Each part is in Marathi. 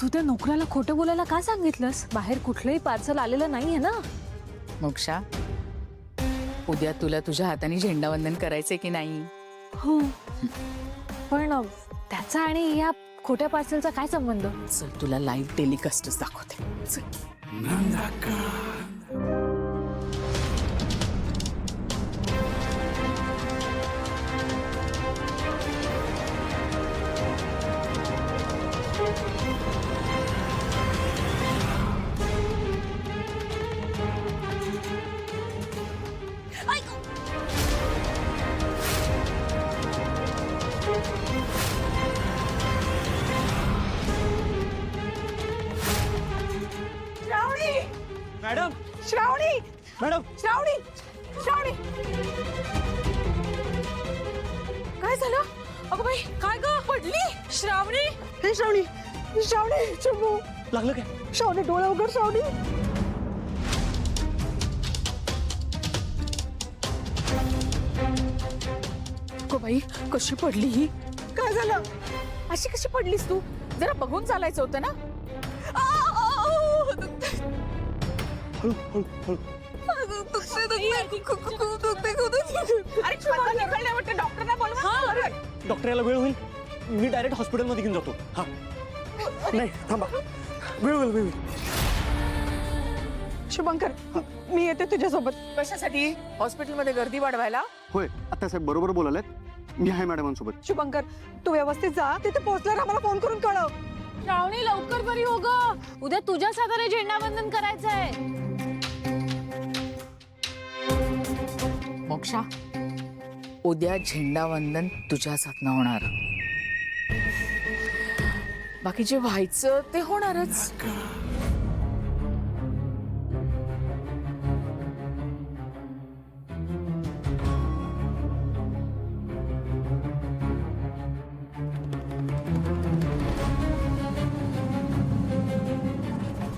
तू त्या नोकराला खोटं बोलायला का सांगितलंस? बाहेर कुठलंही पार्सल आलेलं नाहीये ना? मोक्षा, उद्या तुला तुझ्या हाताने झेंडावंदन करायचंय की नाही? हो, पण त्याचा आणि या खोट्या पार्सलचा काय संबंध? चल तुला लाईव्ह टेलिकास्टच दाखवते. चल. मॅडम, श्रावणी, मॅडम, श्रावणी, श्रावणी, काय झालं? अगं बाई, काय ग? पडली श्रावणी? हे श्रावणी, श्रावणी, चंबू, लागलं काय? श्रावणी डोळे उघड, श्रावणी. अगं बाई, कशी पडली ही? काय झालं? अशी कशी पडलीस तू? जरा बघून चालायचं होतं ना. हळू हळू हळू. डॉक्टरला बोलवा. डॉक्टर यायला वेळ होईल. मी डायरेक्ट हॉस्पिटलमध्ये घेऊन जातो. हा नाही थांबा, वेळ होईल वेळ होईल. शुभंकर, मी येते तुझ्यासोबत. कशासाठी? हॉस्पिटलमध्ये गर्दी वाढवायला? होय, आता साहेब बरोबर बोलायलेत. मी आहे मॅडमांसोबत. शुभंकर, तू व्यवस्थित जा. तिथे पोहोचल्यावर आम्हाला फोन करून कळव. श्रावणी लवकर बरी हो ग. उद्या तुझ्याच हाताने झेंडावंदन करायचंय. मोक्षा, उद्या झेंडावंदन तुझ्याच हातनं होणार. बाकी जे व्हायचं ते होणारच.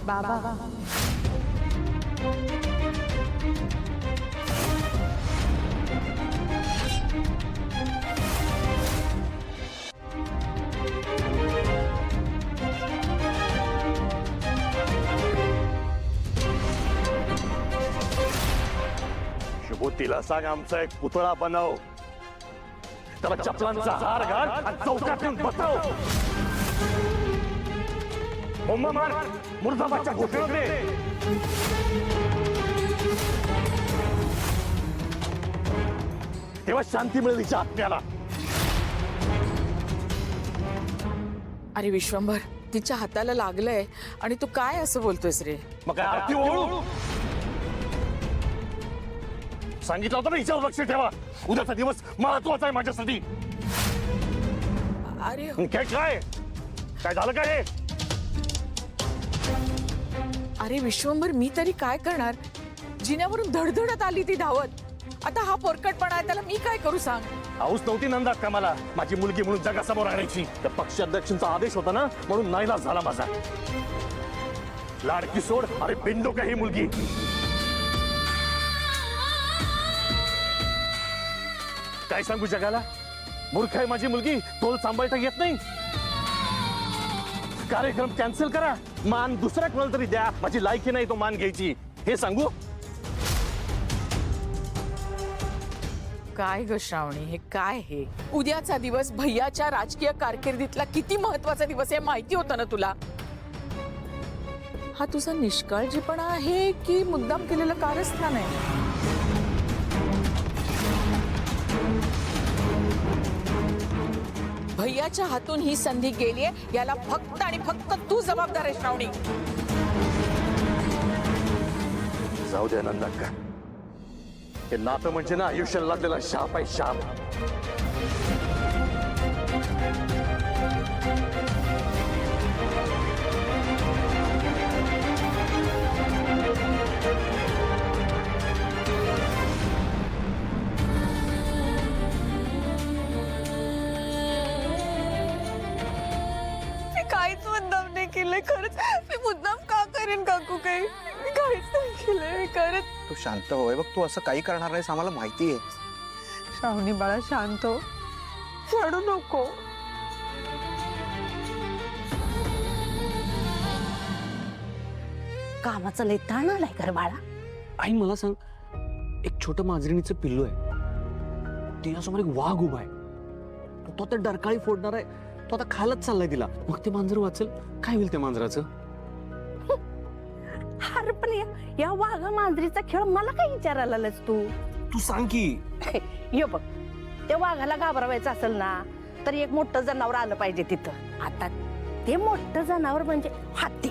बाबा, शुभोतीला सांग आमचा एक पुतळा बनव, त्याला चपलांचा हार घाल आणि चौकात येऊन बसव. बोंबा मार, मुर्दाबादच्या घोषणा दे. तेव्हा शांती मिळेल तिच्या आत्म्याला. अरे विश्वंभर, तिच्या हाताला लागलंय आणि तू काय असं बोलतोयस रे? मग काय आरती ओळू? सांगितलं होतं ना हिच्यावर लक्ष ठेवा. उद्याचा दिवस महत्वाचा आहे माझ्यासाठी. अरे काय काय काय झालं काय हे? अरे विश्वंभर, मी तरी काय करणार? जिन्यावरून धडधडत आली ती धावत. आता हा पोरकटपणा आहे, त्याला मी काय करू सांग? हाऊस नव्हती नंदात का मला माझी मुलगी म्हणून जगासमोर आणायची? त्या पक्षाध्यक्षांचा आदेश होता ना, म्हणून नाईलाज झाला माझा. लाडकी सोड, अरे बिंडो का ही मुलगी. काय सांगू जगाला? मूर्ख आहे माझी मुलगी, तोल सांभाळता येत नाही. कार्यक्रम कॅन्सल करा, मान दुसऱ्या कोणाला तरी द्या. माझी लायकी नाही तो मान घ्यायची, हे सांगू? काय ग श्रावणी, हे काय? हे उद्याचा दिवस भैयाच्या राजकीय कारकिर्दीतला किती महत्वाचा दिवस आहे माहिती होतं ना तुला? हा तुझा निष्काळजीपणा आहे की मुद्दाम केलेलं कारस्थान आहे? भैयाच्या हातून ही संधी गेलीये, याला फक्त आणि फक्त तू जबाबदार आहे श्रावणी. जाऊ दे नंदाक्का, हे नातं म्हणजे ना आयुष्याला लागलेला शाप आहे, शाप. काहीच मुद्दाम नाही केलंय. खरंच मी मुद्दाम का करेन काकू? काही मी काहीच नाही केलंय. मी खरंच. तू शांत होय बघ, तू असं काही करणार नाहीस, आम्हाला माहिती आहे. श्रावणी बाळा, शांत हो, रडू नको. कामाचं लय ताण आलाय कर बाळा. आई मला सांग, एक छोटं मांजरिणीचं पिल्लू आहे, तिच्यासमोर एक वाघ उभा आहे, तो आता डरकाळी फोडणार आहे, तो आता खायलाच चाललाय तिला. मग ते मांजर वाचेल, काय होईल त्या मांजराचं? अरे पण या वाघा मांजरीचा खेळ मला काय विचारायला आलास तू? तू सांग की. ये बघ, त्या वाघाला घाबरवायचं असेल ना तर एक मोठं जनावर आलं पाहिजे तिथं. आता ते मोठं जनावर म्हणजे हत्ती.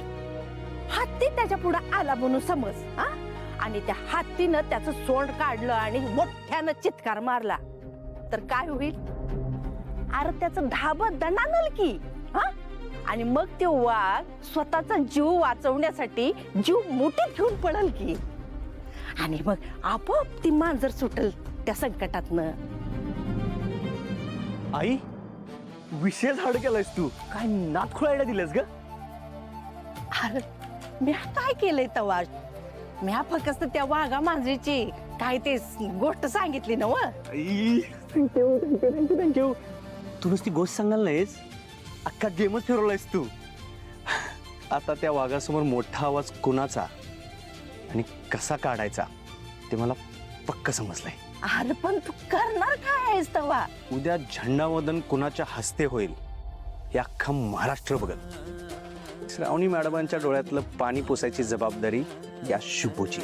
हत्ती त्याच्या पुढे आला म्हणून समज हा, आणि त्या हत्तीनं त्याचं सोंड काढलं आणि मोठ्यानं चित्कार मारला तर काय होईल? अरे त्याचं धाबं दणानल की हा, आणि मग ते वाघ स्वतःचा जीव वाचवण्यासाठी जीव मुठीत घेऊन पडल की, आणि मग आपोआप ती मांजर सुटल त्या संकटातनं. आई, विशेष हाड केलायस तू, काय नात खुळायला दिलेस ग? अरे मी काय केलंय तवा? मी फक्त त्या वाघा मांजरीची काय ते गोष्ट सांगितली ना व. थँक्यू. तू नुसती गोष्ट सांगाल नाहीस, अख्खा गेमच फिरवलायस तू. आता त्या वाघासमोर मोठा आवाज कुणाचा आणि कसा काढायचा ते मला पक्क समजलंय. अरे पण तू करणार काय आहेस तवा? उद्या झेंडावंदन कुणाच्या हस्ते होईल हे अख्खा महाराष्ट्र बघत. श्रावणी मॅडमांच्या डोळ्यातलं पाणी पुसायची जबाबदारी या शुभूची.